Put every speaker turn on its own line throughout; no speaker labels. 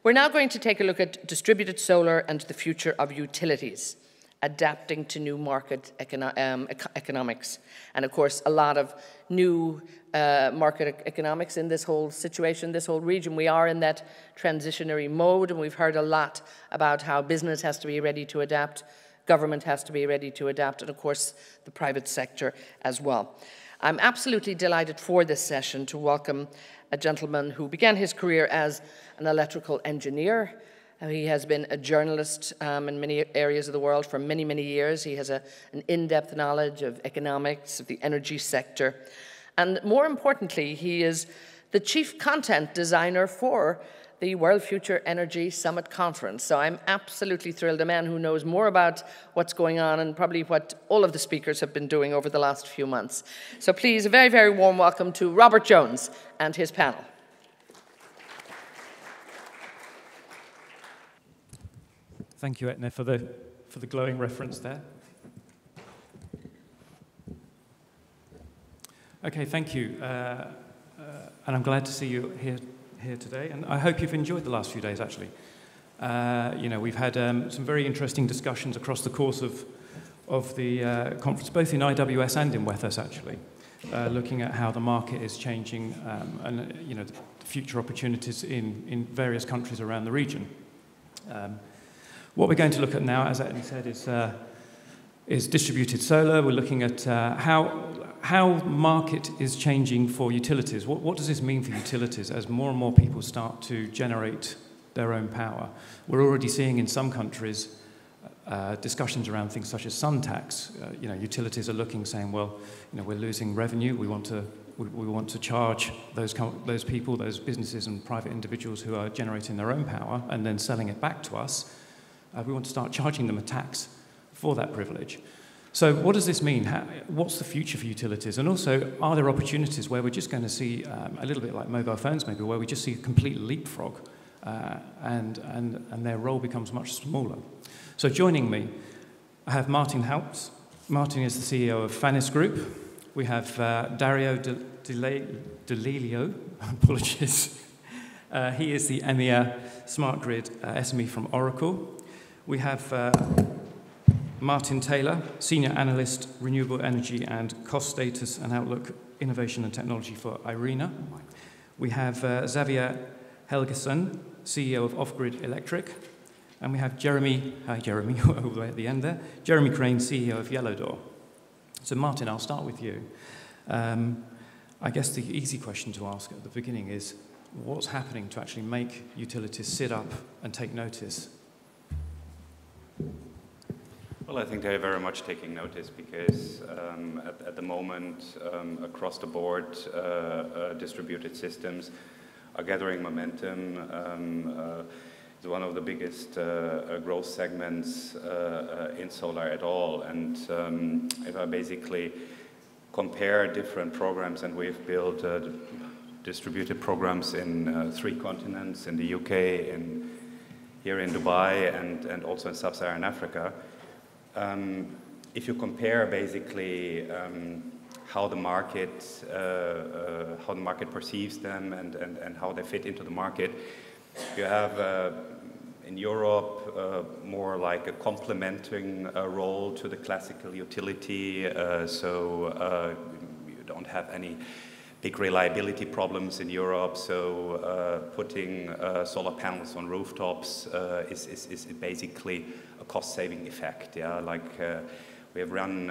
We're now going to take a look at distributed solar and the future of utilities, adapting to new market economics. And of course, a lot of new market economics in this whole situation, this whole region. We are in that transitionary mode, and we've heard a lot about how business has to be ready to adapt, government has to be ready to adapt, and of course, the private sector as well. I'm absolutely delighted for this session to welcome a gentleman who began his career as an electrical engineer. He has been a journalist in many areas of the world for many, many years. He has an in-depth knowledge of economics, of the energy sector. And more importantly, he is the chief content designer for the World Future Energy Summit Conference. So I'm absolutely thrilled, a man who knows more about what's going on and probably what all of the speakers have been doing over the last few months. So please, a very, very warm welcome to Robert Jones and his panel.
Thank you, Etna, for the glowing reference there. Okay, thank you. And I'm glad to see you here today, and I hope you've enjoyed the last few days, actually. We've had some very interesting discussions across the course of the conference, both in IWS and in WETHUS, actually, looking at how the market is changing and, the future opportunities in various countries around the region. What we're going to look at now, as Etna said, is distributed solar. We're looking at how market is changing for utilities. What does this mean for utilities as more and more people start to generate their own power? We're already seeing in some countries discussions around things such as sun tax. Utilities are looking, saying, well, we're losing revenue. We want to charge those people, those businesses and private individuals who are generating their own power and then selling it back to us. We want to start charging them a tax for that privilege. So what does this mean? What's the future for utilities? And also, are there opportunities where we're just going to see, a little bit like mobile phones maybe, where we just see a complete leapfrog and their role becomes much smaller? So joining me, I have Martin Halps. Martin is the CEO of Fanis Group. We have Dario Delilio, apologies. He is the EMEA Smart Grid SME from Oracle. We have Martin Taylor, Senior Analyst, Renewable Energy and Cost Status and Outlook, Innovation and Technology for IRENA. We have Xavier Helgeson, CEO of Off-Grid Electric. And we have Jeremy, hi Jeremy, all the way at the end there, Jeremy Crane, CEO of Yellow Door. So Martin, I'll start with you. I guess the easy question to ask at the beginning is, what's happening to actually make utilities sit up and take notice?
Well, I think they're very much taking notice because at the moment, across the board, distributed systems are gathering momentum. It's one of the biggest growth segments in solar at all. And if I basically compare different programs, and we've built distributed programs in 3 continents, in the UK, here in Dubai, and also in Sub-Saharan Africa. If you compare basically how the market perceives them and how they fit into the market, you have in Europe more like a complementing role to the classical utility, so you don't have any big reliability problems in Europe, so putting solar panels on rooftops is basically a cost-saving effect. Yeah, like we have run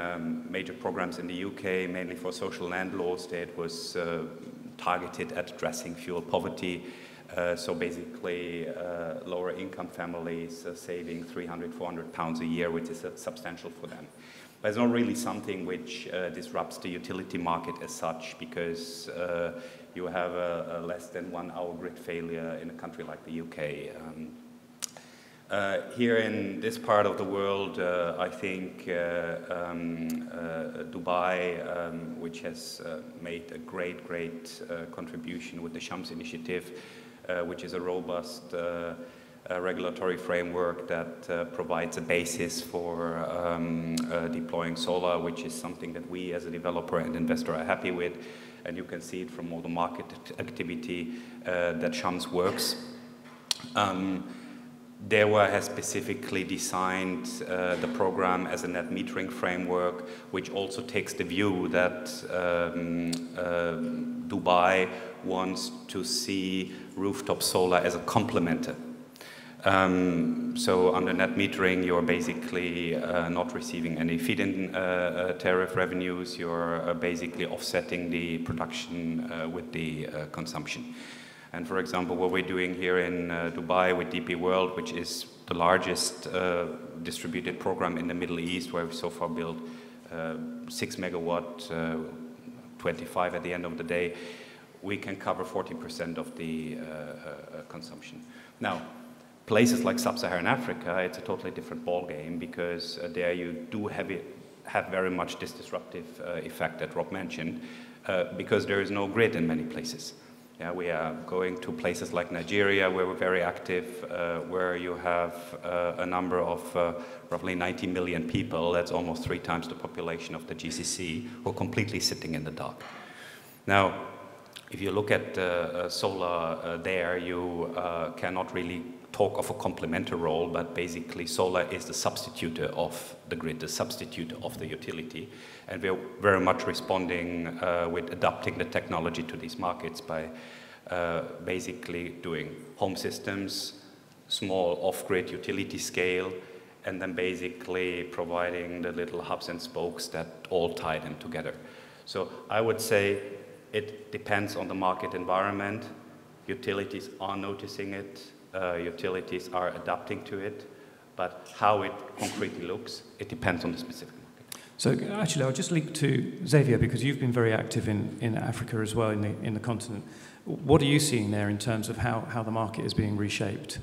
major programs in the UK, mainly for social landlords that was targeted at addressing fuel poverty. So basically, lower income families saving £300–400 a year, which is substantial for them. But it's not really something which disrupts the utility market as such, because you have a less than 1 hour grid failure in a country like the UK. Here in this part of the world, I think Dubai, which has made a great contribution with the Shams initiative, which is a robust regulatory framework that provides a basis for deploying solar, which is something that we as a developer and investor are happy with. And you can see it from all the market activity that Shams works. DEWA has specifically designed the program as a net metering framework, which also takes the view that Dubai wants to see rooftop solar as a complementer. So under net metering, you're basically not receiving any feed-in tariff revenues. You're basically offsetting the production with the consumption. And for example, what we're doing here in Dubai with DP World, which is the largest distributed program in the Middle East, where we so far built 6 megawatt, 25 at the end of the day, we can cover 40% of the consumption. Now, places like Sub-Saharan Africa, it's a totally different ballgame, because there you do have very much this disruptive effect that Rob mentioned, because there is no grid in many places. Yeah, we are going to places like Nigeria, where we're very active, where you have a number of roughly 90 million people. That's almost 3 times the population of the GCC, who are completely sitting in the dark. Now, if you look at solar there, you cannot really talk of a complementary role, but basically solar is the substitute of the grid, the substitute of the utility. And we're very much responding with adapting the technology to these markets by basically doing home systems, small off-grid utility scale, and then basically providing the little hubs and spokes that all tie them together. So I would say it depends on the market environment. Utilities are noticing it. Utilities are adapting to it, but how it concretely looks, it depends on the specific market.
So actually, I'll just link to Xavier, because you've been very active in Africa as well, in the continent. What are you seeing there in terms of how the market is being reshaped?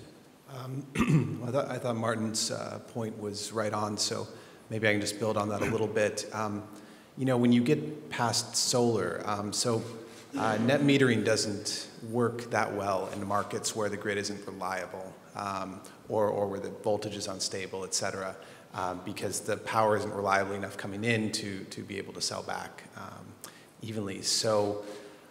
I thought Martin's point was right on, so maybe I can just build on that a little bit. You know, when you get past solar, net metering doesn't work that well in markets where the grid isn't reliable, or where the voltage is unstable, et cetera, because the power isn't reliably enough coming in to be able to sell back evenly. So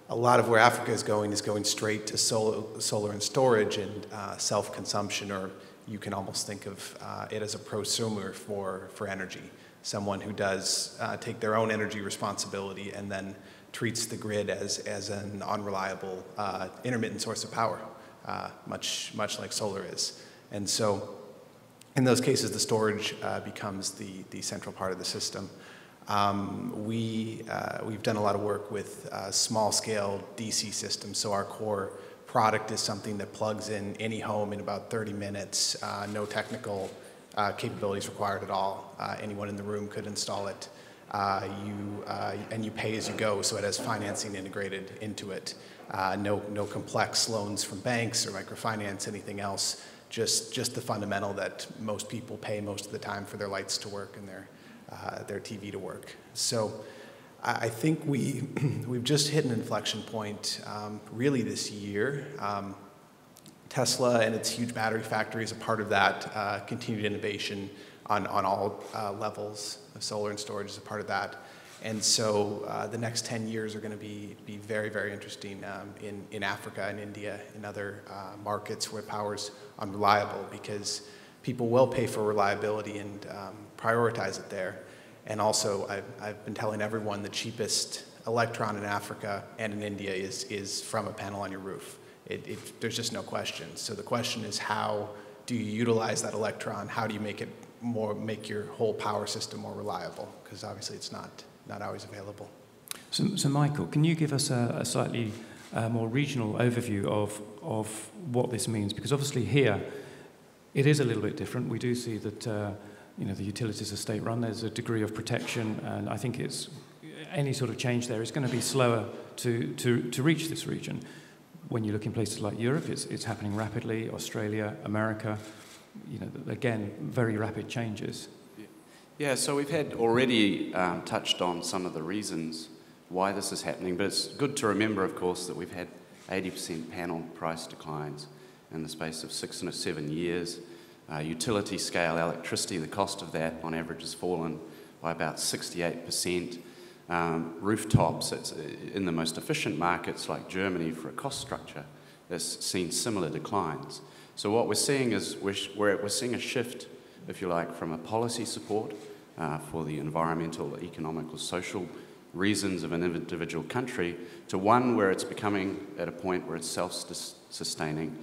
a lot of where Africa is going straight to solar and storage and self-consumption, or you can almost think of it as a prosumer for energy. Someone who does take their own energy responsibility and then treats the grid as an unreliable, intermittent source of power, much like solar is. And so in those cases, the storage becomes the central part of the system. We've done a lot of work with small-scale DC systems, so our core product is something that plugs in any home in about 30 minutes, no technical capabilities required at all. Anyone in the room could install it. And you pay as you go, so it has financing integrated into it. No complex loans from banks or microfinance, anything else. Just the fundamental that most people pay most of the time for their lights to work and their TV to work. So I think we've just hit an inflection point really this year. Tesla and its huge battery factory is a part of that. Continued innovation on all levels of solar and storage is a part of that. And so the next 10 years are going to be very, very interesting in Africa and India and other markets where power's unreliable, because people will pay for reliability and prioritize it there. And also, I've been telling everyone the cheapest electron in Africa and in India is from a panel on your roof. There's just no question. So the question is, how do you utilize that electron? How do you make your whole power system more reliable? Because obviously it's not always available.
So Michael, can you give us a slightly more regional overview of what this means? Because obviously here, it is a little bit different. We do see that the utilities are state-run. There's a degree of protection, and I think any sort of change there is going to be slower to reach this region. When you look in places like Europe, it's happening rapidly. Australia, America, again, very rapid changes.
Yeah, so we've had already touched on some of the reasons why this is happening, but it's good to remember, of course, that we've had 80% panel price declines in the space of 6 or 7 years. Utility scale electricity, the cost of that on average has fallen by about 68%. Rooftops, it's in the most efficient markets like Germany for a cost structure, that's seen similar declines. So what we're seeing is we're seeing a shift, if you like, from a policy support for the environmental, economic, or social reasons of an individual country to one where it's becoming at a point where it's self-sustaining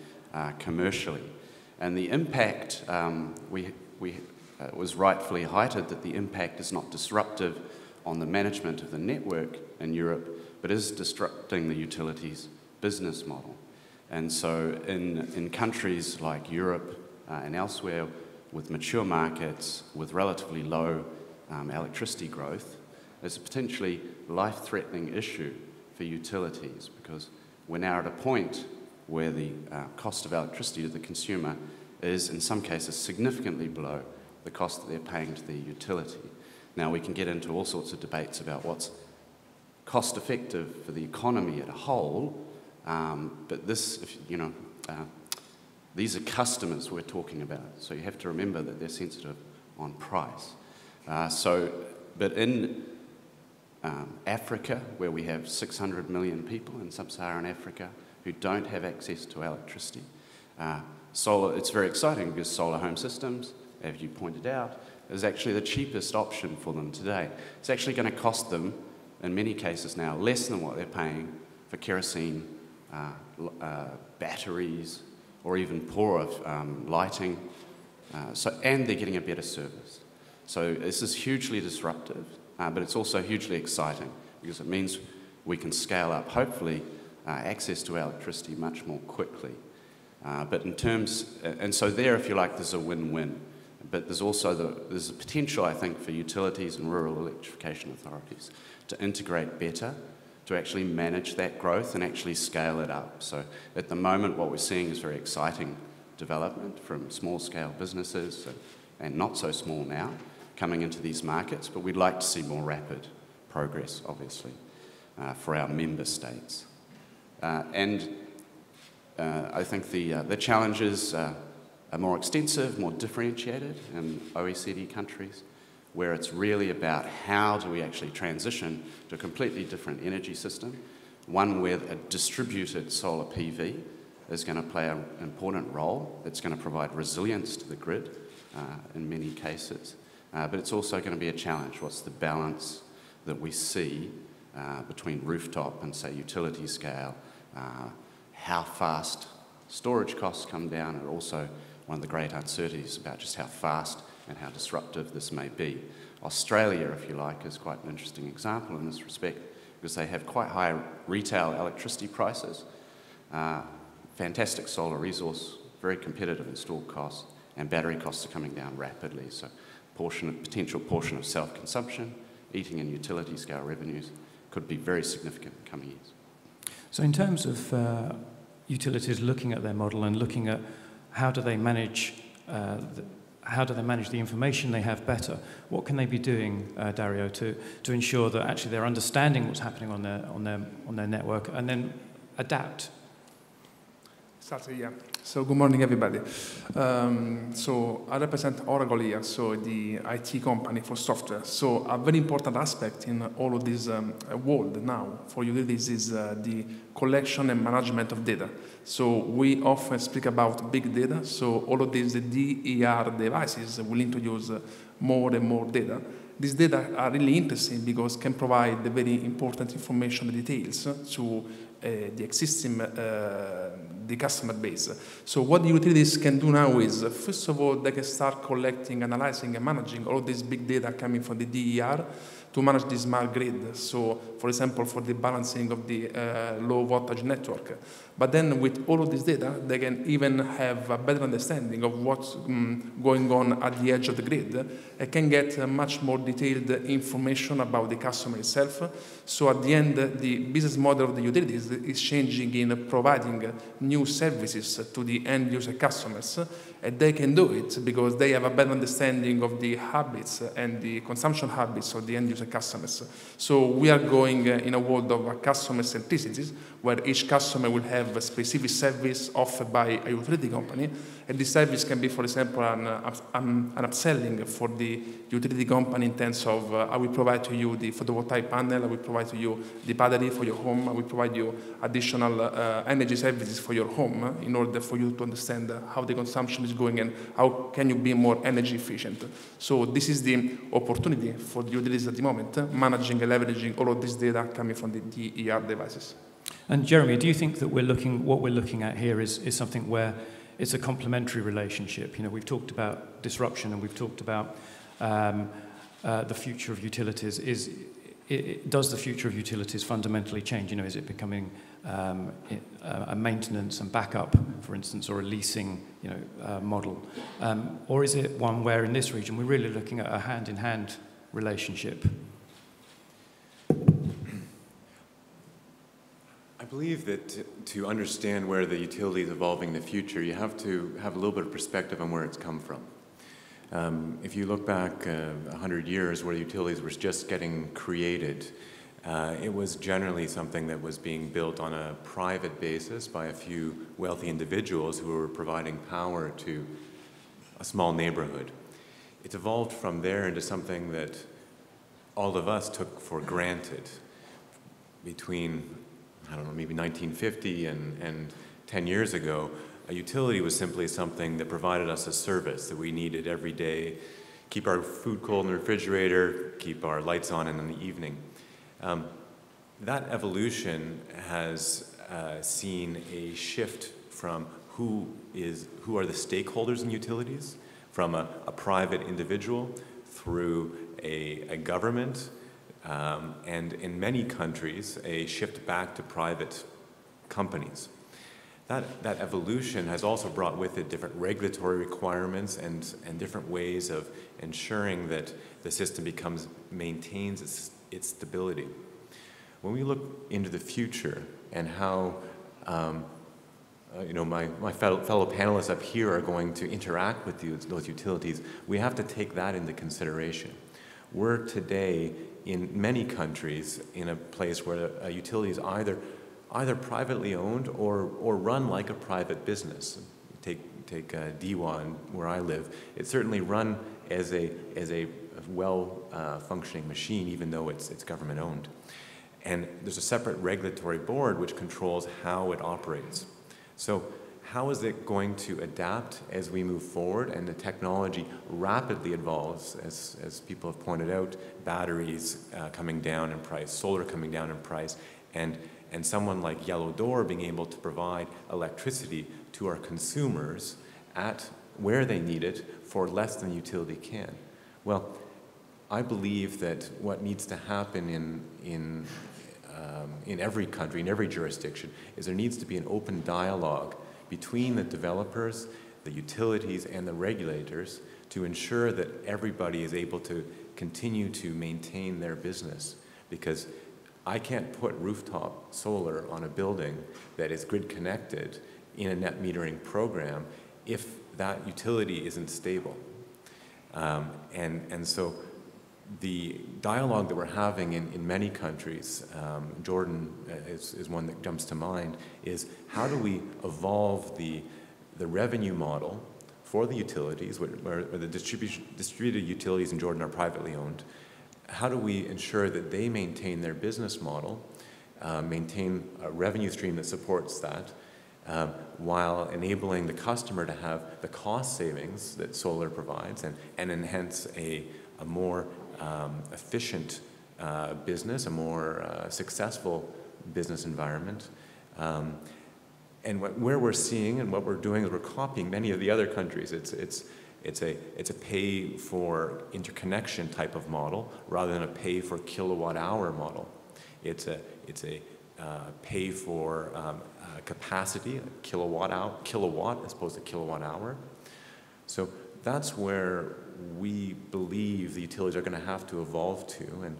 commercially. And the impact, was rightfully highlighted that the impact is not disruptive on the management of the network in Europe, but is disrupting the utilities business model. And so in countries like Europe and elsewhere with mature markets with relatively low electricity growth, there's a potentially life-threatening issue for utilities because we're now at a point where the cost of electricity to the consumer is in some cases significantly below the cost that they're paying to the utility. Now we can get into all sorts of debates about what's cost effective for the economy as a whole, but this, these are customers we're talking about, so you have to remember that they're sensitive on price. But in Africa, where we have 600 million people in sub-Saharan Africa who don't have access to electricity, solar, it's very exciting because solar home systems, as you pointed out, is actually the cheapest option for them today. It's actually going to cost them, in many cases now, less than what they're paying for kerosene, batteries, or even poorer lighting, and they're getting a better service. So this is hugely disruptive, but it's also hugely exciting because it means we can scale up, hopefully, access to electricity much more quickly. But in terms, and so there, if you like, there's a win-win. But there's also there's a potential, I think, for utilities and rural electrification authorities to integrate better, to actually manage that growth and actually scale it up. So at the moment, what we're seeing is very exciting development from small-scale businesses and not so small now coming into these markets, but we'd like to see more rapid progress, obviously, for our member states. I think the challenges are more extensive, more differentiated in OECD countries, where it's really about how do we actually transition to a completely different energy system, one where a distributed solar PV is going to play an important role. It's going to provide resilience to the grid in many cases, but it's also going to be a challenge. What's the balance that we see between rooftop and, say, utility scale, how fast storage costs come down, and also one of the great uncertainties about just how fast and how disruptive this may be. Australia, if you like, is quite an interesting example in this respect because they have quite high retail electricity prices, fantastic solar resource, very competitive installed costs, and battery costs are coming down rapidly. So potential portion of self-consumption, heating and utility scale revenues could be very significant in coming years.
So in terms of utilities looking at their model and looking at how do they manage the information they have better, what can they be doing, Dario, to ensure that actually they're understanding what's happening on their network and then adapt?
Yeah. So good morning, everybody. So I represent Oracle here, so the IT company for software. So a very important aspect in all of this world now for utilities is the collection and management of data. So we often speak about big data. So all of these DER devices will introduce more and more data. These data are really interesting because can provide the very important information and details to the existing the customer base. So what the utilities can do now is, first of all, they can start collecting, analyzing, and managing all this big data coming from the DER to manage the smart grid. So, for example, for the balancing of the low voltage network. But then with all of this data, they can even have a better understanding of what's going on at the edge of the grid and can get much more detailed information about the customer itself. So at the end, the business model of the utilities is changing in providing new services to the end user customers, and they can do it because they have a better understanding of the habits and the consumption habits of the end user customers. So we are going in a world of customer centricity, where each customer will have a specific service offered by a utility company. And this service can be, for example, an upselling for the utility company in terms of I will provide to you the photovoltaic panel, I will provide to you the battery for your home, I will provide you additional energy services for your home in order for you to understand how the consumption is going and how can you be more energy efficient. So this is the opportunity for the utilities at the moment, managing and leveraging all of this data coming from the DER devices.
And Jeremy, do you think that what we're looking at here is something where it's a complementary relationship? You know, we've talked about disruption and we've talked about the future of utilities. Does the future of utilities fundamentally change? You know, is it becoming a maintenance and backup, for instance, or a leasing, model, or is it one where in this region we're really looking at a hand-in-hand relationship?
I believe that to understand where the utility is evolving in the future, you have to have a little bit of perspective on where it's come from. If you look back 100 years where the utilities were just getting created, it was generally something that was being built on a private basis by a few wealthy individuals who were providing power to a small neighborhood. It's evolved from there into something that all of us took for granted between, I don't know, maybe 1950 and 10 years ago. A utility was simply something that provided us a service that we needed every day, keep our food cold in the refrigerator, keep our lights on in the evening. That evolution has seen a shift from who are the stakeholders in utilities, from a private individual through a government, and in many countries, a shift back to private companies. That evolution has also brought with it different regulatory requirements and different ways of ensuring that the system maintains its stability. When we look into the future and how my fellow panelists up here are going to interact with those utilities, we have to take that into consideration. We're today in many countries in a place where a utility is either privately owned or run like a private business. Take Diwan, where I live. It's certainly run as a well-functioning machine, even though it's government owned. And there's a separate regulatory board which controls how it operates. So how is it going to adapt as we move forward? And the technology rapidly evolves, as people have pointed out, batteries coming down in price, solar coming down in price, and someone like Yellow Door being able to provide electricity to our consumers at where they need it for less than the utility can. Well, I believe that what needs to happen in every country, in every jurisdiction, is there needs to be an open dialogue between the developers, the utilities, and the regulators to ensure that everybody is able to continue to maintain their business. Because I can't put rooftop solar on a building that is grid connected in a net metering program if that utility isn't stable. And so the dialogue that we're having in many countries, Jordan is one that jumps to mind, is how do we evolve the revenue model for the utilities, where the distributed utilities in Jordan are privately owned. How do we ensure that they maintain their business model, maintain a revenue stream that supports that, while enabling the customer to have the cost savings that solar provides and enhance a more efficient business, a more successful business environment. And where we're seeing and what we're doing is we're copying many of the other countries. It's a pay for interconnection type of model rather than a pay for kilowatt hour model. It's a pay for capacity, kilowatt as opposed to kilowatt hour. So that's where we believe the utilities are going to have to evolve to, and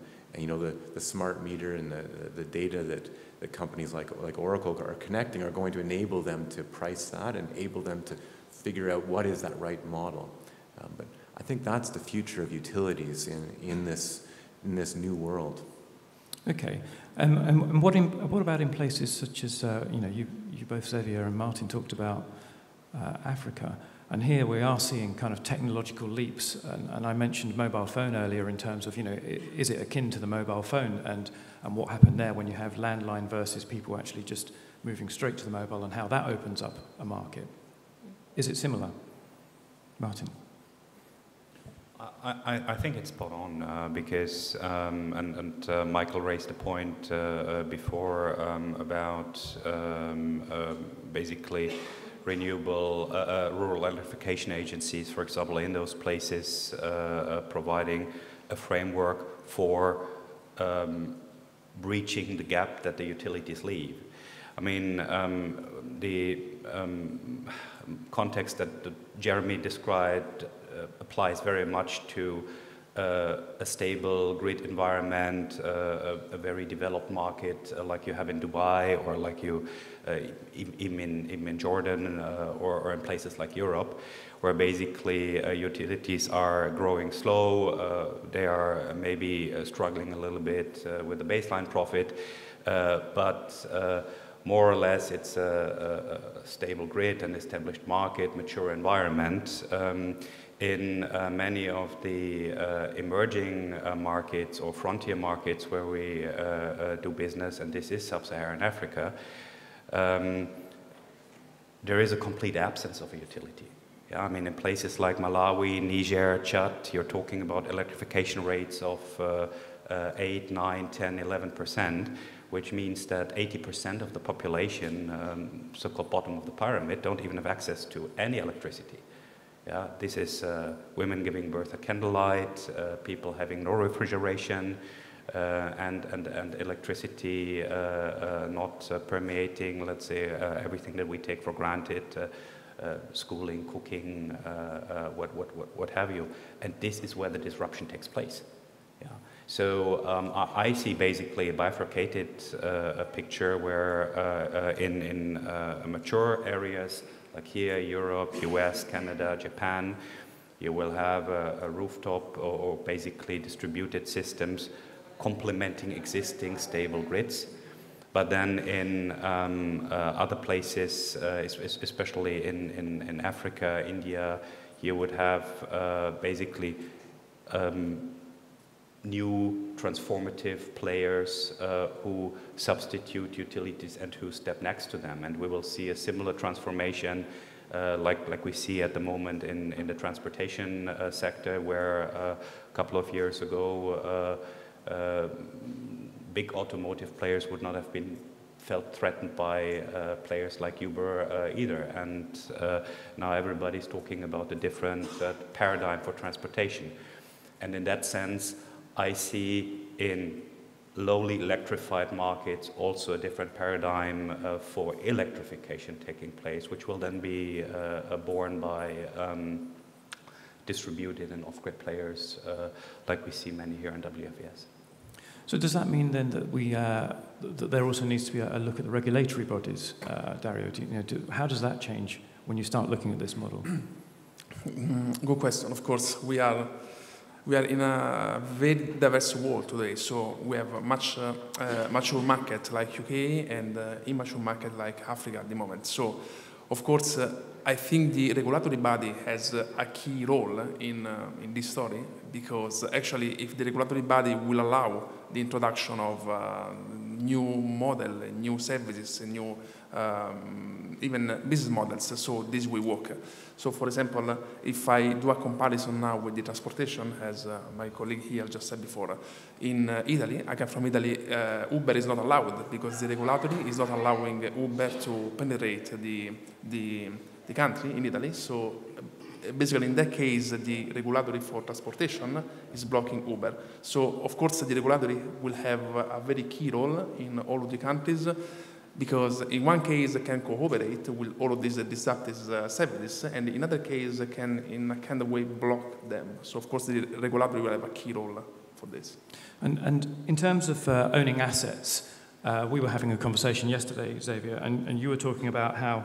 the smart meter and the data that the companies like Oracle are connecting are going to enable them to price that and enable them to figure out what is that right model. But I think that's the future of utilities in this new world.
Okay, and what about in places such as, you both, Xavier and Martin, talked about Africa, and here we are seeing kind of technological leaps, and I mentioned mobile phone earlier in terms of, is it akin to the mobile phone, and what happened there when you have landline versus people actually just moving straight to the mobile, and how that opens up a market. Is it similar? Martin?
I think it's spot on because, Michael raised a point before about basically renewable rural electrification agencies, for example, in those places providing a framework for breaching the gap that the utilities leave. I mean, the context that Jeremy described applies very much to a stable grid environment, a very developed market like you have in Dubai, or like you even in Jordan, or in places like Europe, where basically utilities are growing slow. They are maybe struggling a little bit with the baseline profit, but more or less it's a stable grid, an established market, mature environment. In many of the emerging markets or frontier markets where we do business, and this is sub-Saharan Africa, there is a complete absence of a utility. Yeah, I mean, in places like Malawi, Niger, Chad, you're talking about electrification rates of 8, 9, 10, 11%, which means that 80% of the population, so-called bottom of the pyramid, don't even have access to any electricity. Yeah, this is women giving birth at candlelight, people having no refrigeration, and electricity not permeating, let's say, everything that we take for granted, schooling, cooking, what have you. And this is where the disruption takes place. Yeah. So I see basically a bifurcated picture where in mature areas, like here, Europe, US, Canada, Japan, you will have a rooftop or basically distributed systems complementing existing stable grids. But then in other places, especially in Africa, India, you would have basically new transformative players who substitute utilities and who step next to them. And we will see a similar transformation like we see at the moment in the transportation sector, where a couple of years ago big automotive players would not have felt threatened by players like Uber either. And now everybody's talking about a different paradigm for transportation. And in that sense, I see in lowly electrified markets also a different paradigm for electrification taking place, which will then be borne by distributed and off-grid players like we see many here in WFES.
So does that mean then that that there also needs to be a look at the regulatory bodies, Dario? How does that change when you start looking at this model?
Good question. Of course, we are in a very diverse world today. So we have a much mature market like UK and immature market like Africa at the moment. So, of course, I think the regulatory body has a key role in this story, because actually, if the regulatory body will allow the introduction of new model, new services, new even business models, so this will work. So, for example, if I do a comparison now with the transportation, as my colleague here just said before, in Italy, I come from Italy, Uber is not allowed because the regulatory is not allowing Uber to penetrate the country in Italy. So basically, in that case, the regulatory for transportation is blocking Uber. So, of course, the regulatory will have a very key role in all of the countries, because in one case can cooperate with all of these disruptive services, and in other case can in a kind of way block them. So of course the regulatory will have a key role for this.
And in terms of owning assets, we were having a conversation yesterday, Xavier, and you were talking about how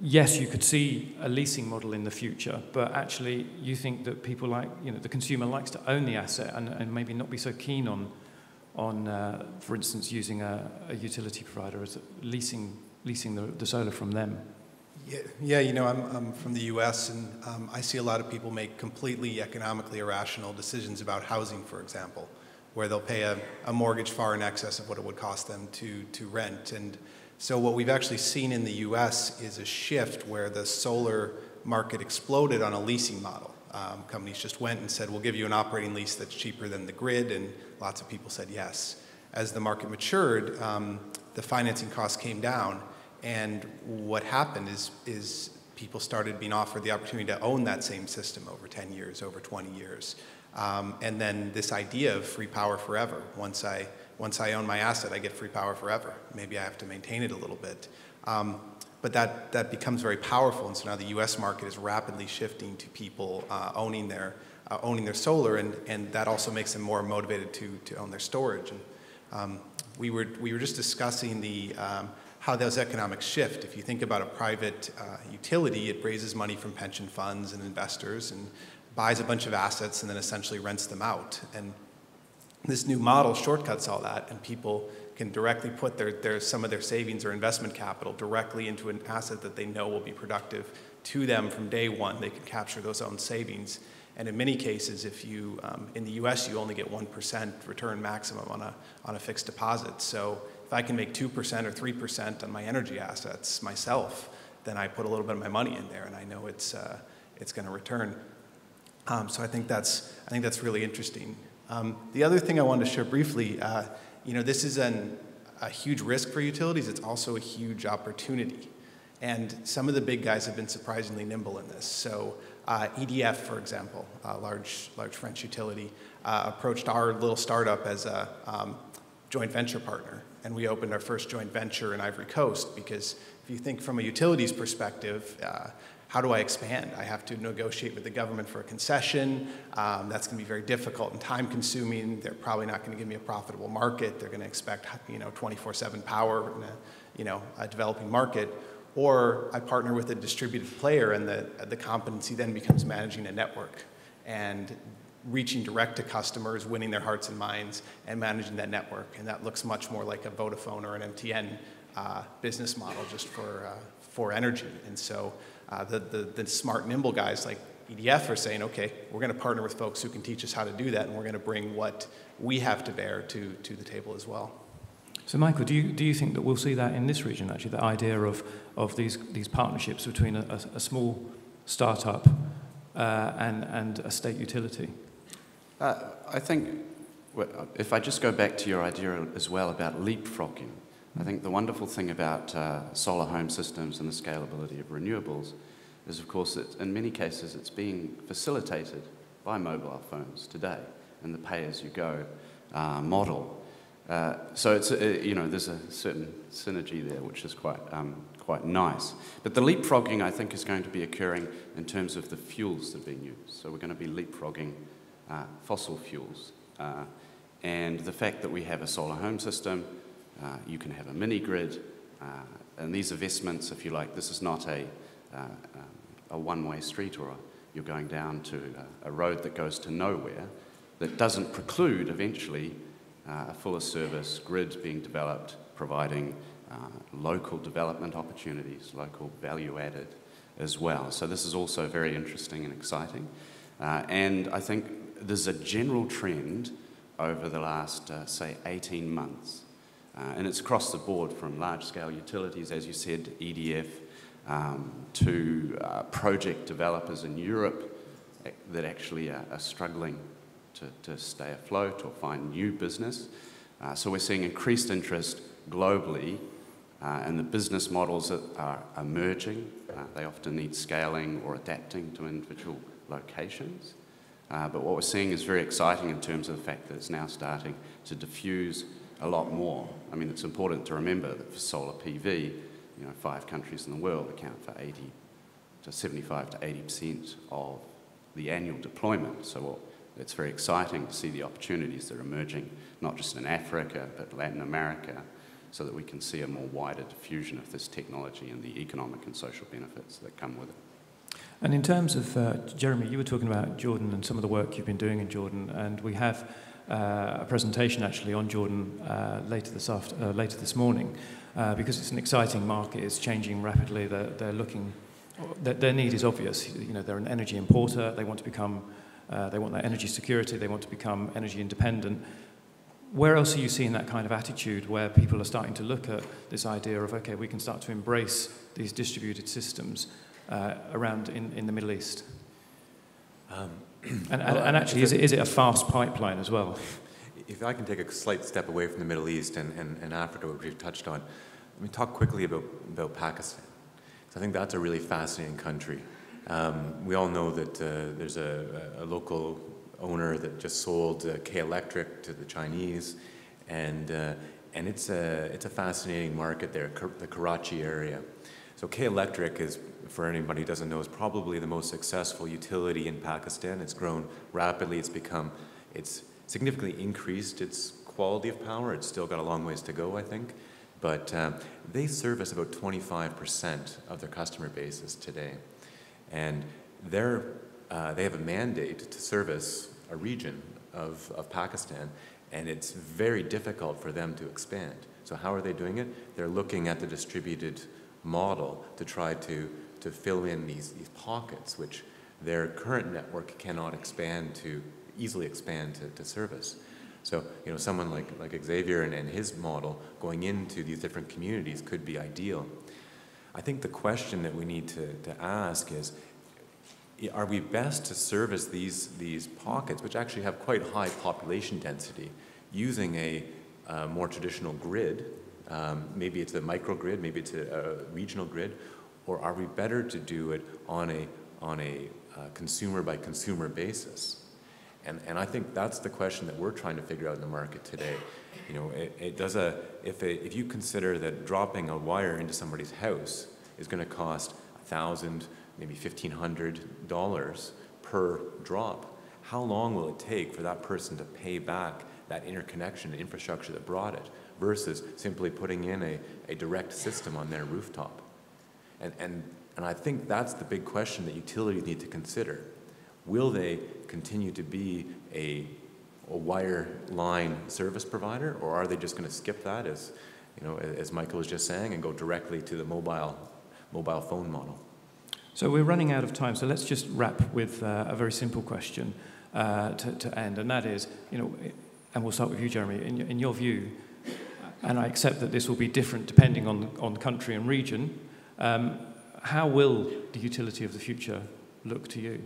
yes, you could see a leasing model in the future, but actually you think that people the consumer likes to own the asset and maybe not be so keen on for instance, using a utility provider as leasing the solar from them?
Yeah, you know, I'm from the U.S. and I see a lot of people make completely economically irrational decisions about housing, for example, where they'll pay a mortgage far in excess of what it would cost them to rent. And so what we've actually seen in the U.S. is a shift where the solar market exploded on a leasing model. Companies just went and said, we'll give you an operating lease that's cheaper than the grid, and lots of people said yes. As the market matured, the financing costs came down, and what happened is people started being offered the opportunity to own that same system over 10 years, over 20 years. And then this idea of free power forever. Once I own my asset, I get free power forever. Maybe I have to maintain it a little bit. But that becomes very powerful, and so now the U.S. market is rapidly shifting to people owning their solar, and that also makes them more motivated to own their storage. And we were just discussing how those economics shift. If you think about a private utility, it raises money from pension funds and investors and buys a bunch of assets and then essentially rents them out. And this new model shortcuts all that, and people can directly put some of their savings or investment capital directly into an asset that they know will be productive to them from day one. They can capture those own savings. And in many cases, if you, in the US, you only get 1% return maximum on a fixed deposit. So if I can make 2% or 3% on my energy assets myself, then I put a little bit of my money in there and I know it's going to return. So I think that's really interesting. The other thing I wanted to share briefly, this is a huge risk for utilities. It's also a huge opportunity. And some of the big guys have been surprisingly nimble in this. So EDF, for example, a large French utility, approached our little startup as a joint venture partner. And we opened our first joint venture in Ivory Coast because if you think from a utilities perspective, how do I expand? I have to negotiate with the government for a concession. That's going to be very difficult and time-consuming. They're probably not going to give me a profitable market. They're going to expect 24/7 power in a developing market. Or I partner with a distributed player, and the competency then becomes managing a network and reaching direct to customers, winning their hearts and minds, and managing that network. And that looks much more like a Vodafone or an MTN business model just for energy. And so the smart, nimble guys like EDF are saying, okay, we're going to partner with folks who can teach us how to do that, and we're going to bring what we have to bear to the table as well.
So, Michael, do you think that we'll see that in this region, actually, the idea of these partnerships between a small startup and a state utility?
I think, if I just go back to your idea as well about leapfrogging, I think the wonderful thing about solar home systems and the scalability of renewables is, of course, that in many cases it's being facilitated by mobile phones today in the pay-as-you-go model. So it's there's a certain synergy there, which is quite nice. But the leapfrogging, I think, is going to be occurring in terms of the fuels that are being used. So we're going to be leapfrogging fossil fuels, and the fact that we have a solar home system, you can have a mini grid, and these investments, if you like, this is not a one-way street, or you're going down to a road that goes to nowhere. That doesn't preclude eventually a fuller service grid being developed, providing local development opportunities, local value added as well. So this is also very interesting and exciting. And I think there's a general trend over the last, say, 18 months, and it's across the board from large-scale utilities, as you said, EDF, to project developers in Europe that actually are struggling to stay afloat or find new business. So we're seeing increased interest globally, and the business models that are emerging. They often need scaling or adapting to individual locations. But what we're seeing is very exciting in terms of the fact that it's now starting to diffuse a lot more. I mean, it's important to remember that for solar PV, 5 countries in the world account for 75 to 80% of the annual deployment. So it's very exciting to see the opportunities that are emerging, not just in Africa, but Latin America, so that we can see a more wider diffusion of this technology and the economic and social benefits that come with it.
And in terms of, Jeremy, you were talking about Jordan and some of the work you've been doing in Jordan, and we have a presentation actually on Jordan later this morning, because it's an exciting market. It's changing rapidly. They're looking. Their need is obvious. You know, they're an energy importer. They want to become. They want that energy security. They want to become energy independent. Where else are you seeing that kind of attitude where people are starting to look at this idea of, okay, we can start to embrace these distributed systems around in the Middle East? And actually, is it a fast pipeline as well?
If I can take a slight step away from the Middle East and Africa, which we've touched on, let me talk quickly about Pakistan. Because I think that's a really fascinating country. We all know that there's a local owner that just sold K Electric to the Chinese, and it's a fascinating market there, the Karachi area. So K Electric is, for anybody who doesn't know, is probably the most successful utility in Pakistan. It's grown rapidly. It's significantly increased its quality of power. It's still got a long ways to go, I think, but they service about 25% of their customer bases today, and they have a mandate to service a region of Pakistan, and it's very difficult for them to expand. So how are they doing it? They're looking at the distributed model to try to fill in these pockets which their current network cannot easily expand to service. So, you know, someone like Xavier and his model going into these different communities could be ideal. I think the question that we need to ask is, are we best to service these pockets, which actually have quite high population density, using a more traditional grid? Maybe it's a microgrid, maybe it's a regional grid, or are we better to do it on a consumer by consumer basis? And I think that's the question that we're trying to figure out in the market today. You know, if you consider that dropping a wire into somebody's house is going to cost $1,000, maybe $1,500 per drop, how long will it take for that person to pay back that interconnection and infrastructure that brought it, versus simply putting in a direct system on their rooftop? And I think that's the big question that utilities need to consider. Will they continue to be a wire line service provider, or are they just going to skip that, as you know, as Michael was just saying, and go directly to the mobile phone model?
So we're running out of time, so let's just wrap with a very simple question to end, and that is, you know, and we'll start with you, Jeremy. In your view, and I accept that this will be different depending on country and region, how will the utility of the future look to you?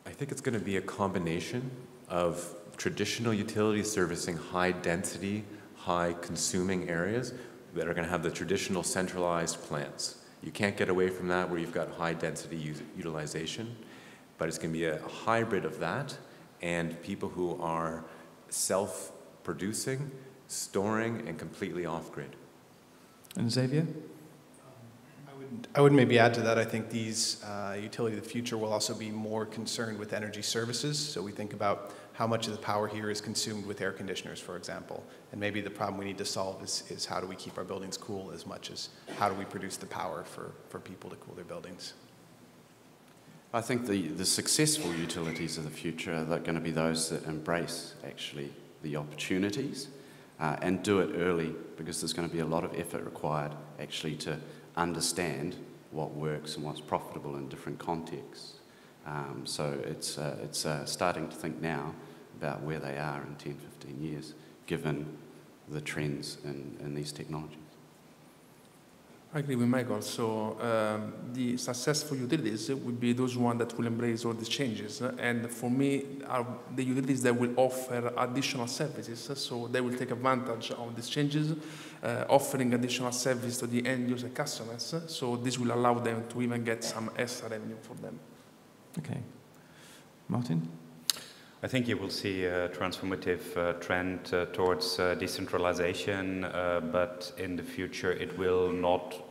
I think it's going to be a combination of traditional utilities servicing high density, high consuming areas that are going to have the traditional centralized plants. You can't get away from that where you've got high density utilization, but it's going to be a hybrid of that and people who are self-producing, storing, and completely off-grid.
And Xavier?
I would maybe add to that. I think these utility of the future will also be more concerned with energy services. So we think about how much of the power here is consumed with air conditioners, for example. And maybe the problem we need to solve is how do we keep our buildings cool as much as how do we produce the power for people to cool their buildings.
I think the successful utilities of the future are going to be those that embrace actually the opportunities and do it early, because there's going to be a lot of effort required actually to understand what works and what's profitable in different contexts. So it's starting to think now about where they are in 10, 15 years, given the trends in these technologies.
I agree with Michael. So the successful utilities will be those ones that will embrace all these changes. And for me, are the utilities that will offer additional services. So they will take advantage of these changes, offering additional service to the end user customers. So this will allow them to even get some extra revenue for them.
Okay. Martin?
I think you will see a transformative trend towards decentralization, but in the future it will not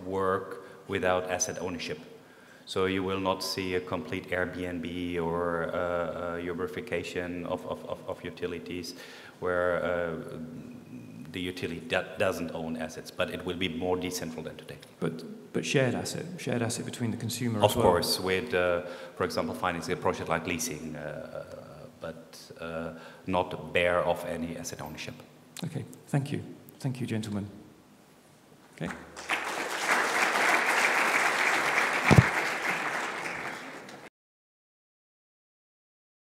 work without asset ownership. So you will not see a complete Airbnb or Uberification of utilities, where the utility doesn't own assets, but it will be more decentral than today.
But shared asset between the consumer
Of
as well.
course, with, for example, financing a project like leasing, but not bare of any asset ownership.
Okay, thank you. Thank you, gentlemen. Okay.